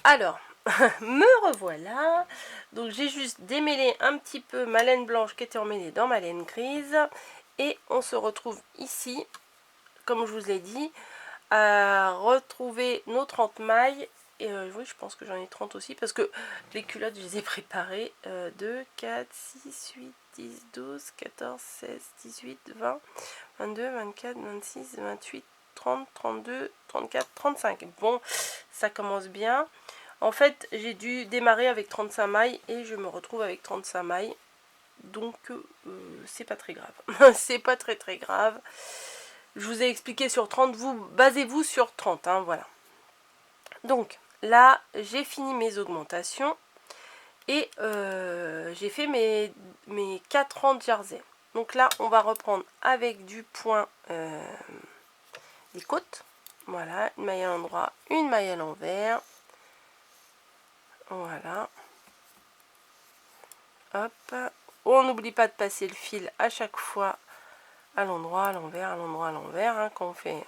Alors, me revoilà. Donc j'ai juste démêlé un petit peu ma laine blanche qui était emmêlée dans ma laine grise. Et on se retrouve ici, comme je vous l'ai dit, à retrouver nos 30 mailles. Et oui, je pense que j'en ai 30 aussi, parce que les culottes, je les ai préparées. 2, 4, 6, 8, 10, 12, 14, 16, 18, 20, 22, 24, 26, 28, 30, 32, 34, 35. Bon, ça commence bien. En fait, j'ai dû démarrer avec 35 mailles et je me retrouve avec 35 mailles. Donc, c'est pas très grave. C'est pas très grave. Je vous ai expliqué sur 30. Vous basez-vous sur 30. Hein, voilà. Donc, là, j'ai fini mes augmentations. Et j'ai fait mes 4 rangs de jersey. Donc là, on va reprendre avec du point des côtes. Voilà, une maille à l'endroit, une maille à l'envers. Voilà. Hop. On n'oublie pas de passer le fil à chaque fois à l'endroit, à l'envers, à l'endroit, à l'envers. Hein, quand on fait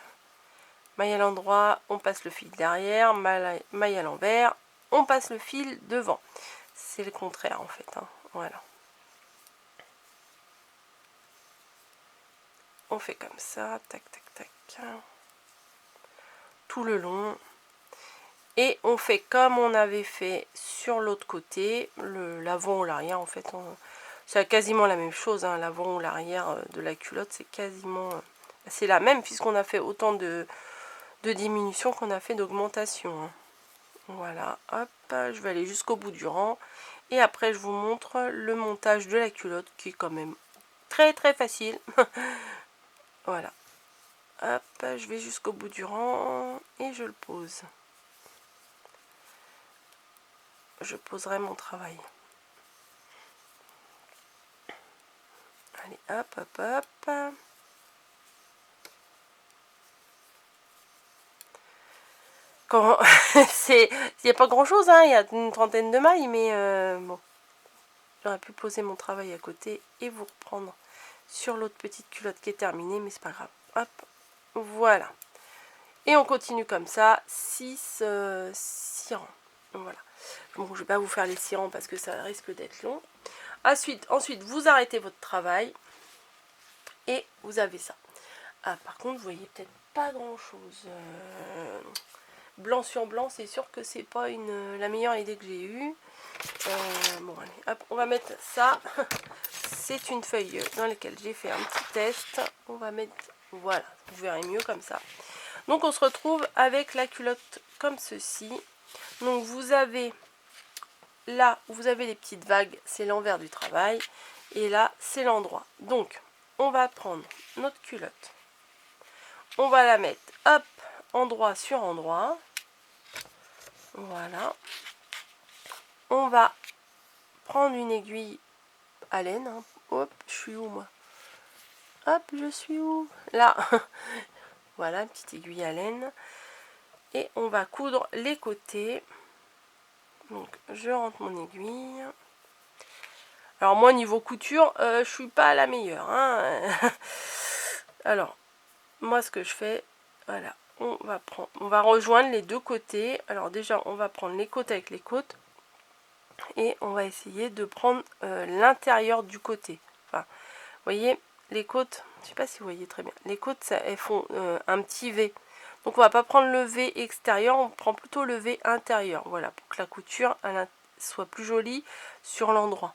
maille à l'endroit, on passe le fil derrière. Maille à l'envers, on passe le fil devant. C'est le contraire en fait. Hein, voilà. On fait comme ça. Tac, tac, tac. Tout le long. Et on fait comme on avait fait sur l'autre côté, l'avant ou l'arrière en fait. C'est quasiment la même chose, hein, l'avant ou l'arrière de la culotte, c'est quasiment... c'est la même puisqu'on a fait autant de diminution qu'on a fait d'augmentation. Hein. Voilà, hop, je vais aller jusqu'au bout du rang. Et après je vous montre le montage de la culotte qui est quand même très facile. Voilà, hop, je vais jusqu'au bout du rang et je le pose. Je poserai mon travail. Allez, hop, hop, hop. Quand il n'y a pas grand chose, hein, il y a une trentaine de mailles, mais bon. J'aurais pu poser mon travail à côté et vous reprendre sur l'autre petite culotte qui est terminée, mais c'est pas grave. Hop, voilà. Et on continue comme ça, 6 rangs. Voilà. Bon, je vais pas vous faire les 6 rangs parce que ça risque d'être long. Ensuite, vous arrêtez votre travail et vous avez ça. Ah, par contre, vous voyez peut-être pas grand chose. Blanc sur blanc, c'est sûr que c'est pas la meilleure idée que j'ai eue. Bon, allez, hop, on va mettre ça. C'est une feuille dans laquelle j'ai fait un petit test. On va mettre, voilà, vous verrez mieux comme ça. Donc, on se retrouve avec la culotte comme ceci. Donc, vous avez là où vous avez les petites vagues, c'est l'envers du travail. Et là, c'est l'endroit. Donc, on va prendre notre culotte. On va la mettre, hop, endroit sur endroit. Voilà. On va prendre une aiguille à laine. Hein. Hop, je suis où moi? Hop, je suis où? Là. Voilà, petite aiguille à laine. Et on va coudre les côtés. Donc, je rentre mon aiguille. Alors, moi, niveau couture, je suis pas la meilleure. Hein. Alors, moi, ce que je fais, voilà. On va rejoindre les deux côtés. Alors, déjà, on va prendre les côtes avec les côtes. Et on va essayer de prendre l'intérieur du côté. Enfin, vous voyez, les côtes, je ne sais pas si vous voyez très bien, les côtes, elles font un petit V. Donc on va pas prendre le V extérieur, on prend plutôt le V intérieur. Voilà, pour que la couture elle, soit plus jolie sur l'endroit.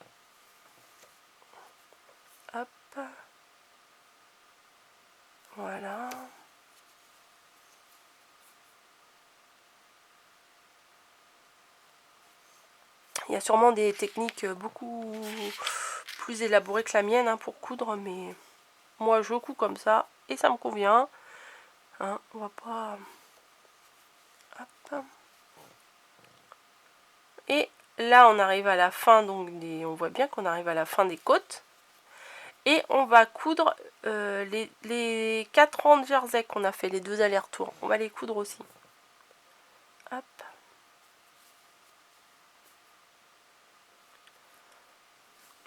Hop. Voilà. Il y a sûrement des techniques beaucoup plus élaborées que la mienne hein, pour coudre, mais moi je couds comme ça et ça me convient. Hein, on va pas... Hop. Et là on arrive à la fin, donc on voit bien qu'on arrive à la fin des côtes. Et on va coudre les 4 rangs de jersey qu'on a fait, les 2 allers-retours. On va les coudre aussi. Hop.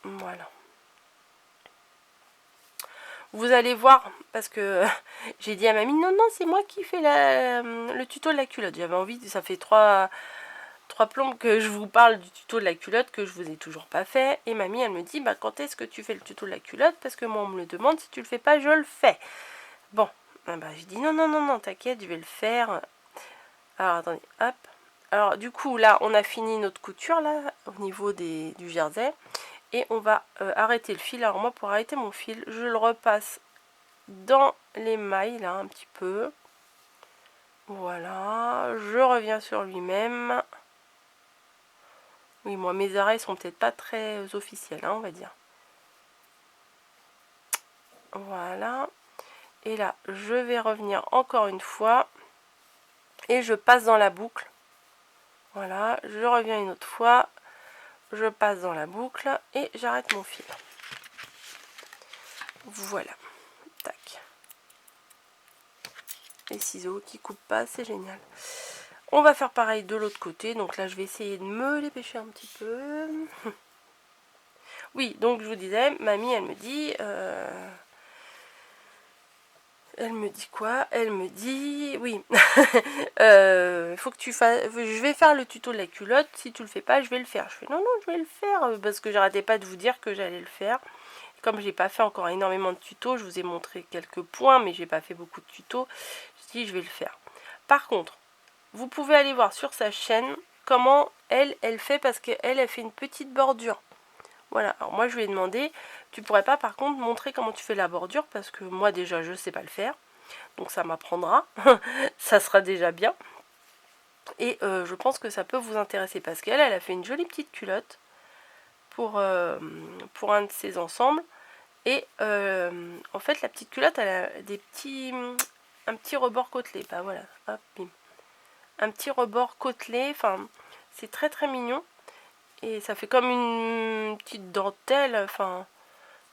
Voilà. Vous allez voir, parce que j'ai dit à mamie, non, non, c'est moi qui fais le tuto de la culotte. J'avais envie, ça fait 3 3 plombes que je vous parle du tuto de la culotte que je vous ai toujours pas fait. Et mamie, elle me dit, bah quand est-ce que tu fais le tuto de la culotte? Parce que moi, on me le demande, si tu le fais pas, je le fais. Bon, bah je dis non, non, non, non, t'inquiète, je vais le faire. Alors, attendez, hop. Alors, du coup, là, on a fini notre couture, là, au niveau du jersey. Et on va arrêter le fil. Alors, moi, pour arrêter mon fil, je le repasse dans les mailles, là, un petit peu. Voilà, je reviens sur lui-même. Oui, moi, mes arrêts sont peut-être pas très officiels, hein, on va dire. Voilà. Et là, je vais revenir encore une fois. Et je passe dans la boucle. Voilà, je reviens une autre fois. Je passe dans la boucle et j'arrête mon fil. Voilà. Tac. Les ciseaux qui coupent pas, c'est génial. On va faire pareil de l'autre côté. Donc là, je vais essayer de me dépêcher un petit peu. Oui, donc je vous disais, mamie, elle me dit... Elle me dit quoi? Elle me dit... Oui. Faut que tu fasses... Je vais faire le tuto de la culotte. Si tu le fais pas, je vais le faire. Je fais non, non, je vais le faire. Parce que j'arrêtais pas de vous dire que j'allais le faire. Comme j'ai pas fait encore énormément de tutos, je vous ai montré quelques points, mais j'ai pas fait beaucoup de tutos. Je dis je vais le faire. Par contre, vous pouvez aller voir sur sa chaîne comment elle fait, parce qu'elle fait une petite bordure. Voilà, alors moi je lui ai demandé, tu pourrais pas par contre montrer comment tu fais la bordure, parce que moi déjà je sais pas le faire, donc ça m'apprendra, ça sera déjà bien. Et je pense que ça peut vous intéresser, parce qu'elle a fait une jolie petite culotte pour un de ses ensembles. Et en fait la petite culotte elle a un petit rebord côtelé, bah voilà, hop, bim. Un petit rebord côtelé, enfin c'est très très mignon. Et ça fait comme une petite dentelle, enfin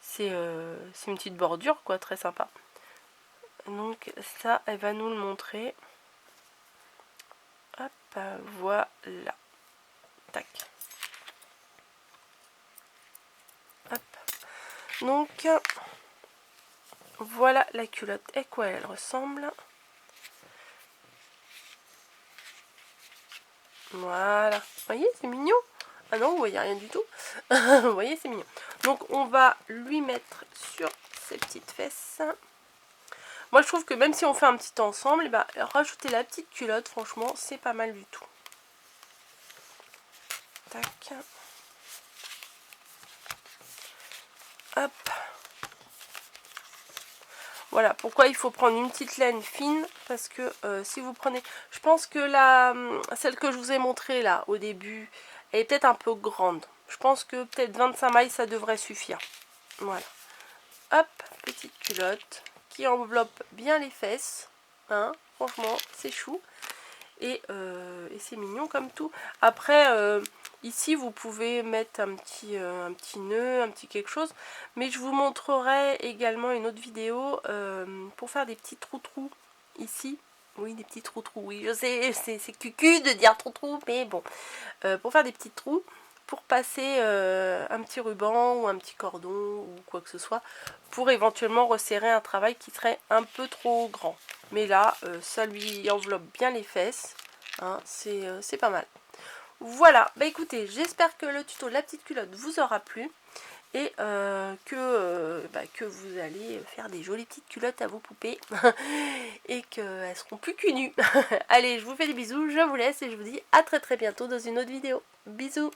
c'est une petite bordure quoi, très sympa. Donc ça elle va nous le montrer. Hop, voilà. Tac. Hop. Donc voilà la culotte et quoi elle ressemble. Voilà. Vous voyez, c'est mignon. Ah non, vous voyez rien du tout. Vous voyez, c'est mignon. Donc, on va lui mettre sur ses petites fesses. Moi, je trouve que même si on fait un petit ensemble, eh ben, rajouter la petite culotte, franchement, c'est pas mal du tout. Tac. Hop. Voilà, pourquoi il faut prendre une petite laine fine, parce que si vous prenez... Je pense que celle que je vous ai montrée là, au début, elle est peut-être un peu grande. Je pense que peut-être 25 mailles, ça devrait suffire. Voilà. Hop, petite culotte qui enveloppe bien les fesses. Hein, franchement, c'est chou. Et c'est mignon comme tout. Après, ici, vous pouvez mettre un petit nœud, un petit quelque chose. Mais je vous montrerai également une autre vidéo pour faire des petits trous-trous ici. Oui, des petits trous-trous. Oui, je sais, c'est cucu de dire trous-trous, mais bon. Pour faire des petits trous, pour passer un petit ruban ou un petit cordon ou quoi que ce soit, pour éventuellement resserrer un travail qui serait un peu trop grand. Mais là, ça lui enveloppe bien les fesses, hein, c'est pas mal. Voilà, bah écoutez, j'espère que le tuto de la petite culotte vous aura plu. Et que vous allez faire des jolies petites culottes à vos poupées. Et qu'elles seront plus cul nues. Allez, je vous fais des bisous, je vous laisse et je vous dis à très très bientôt dans une autre vidéo. Bisous.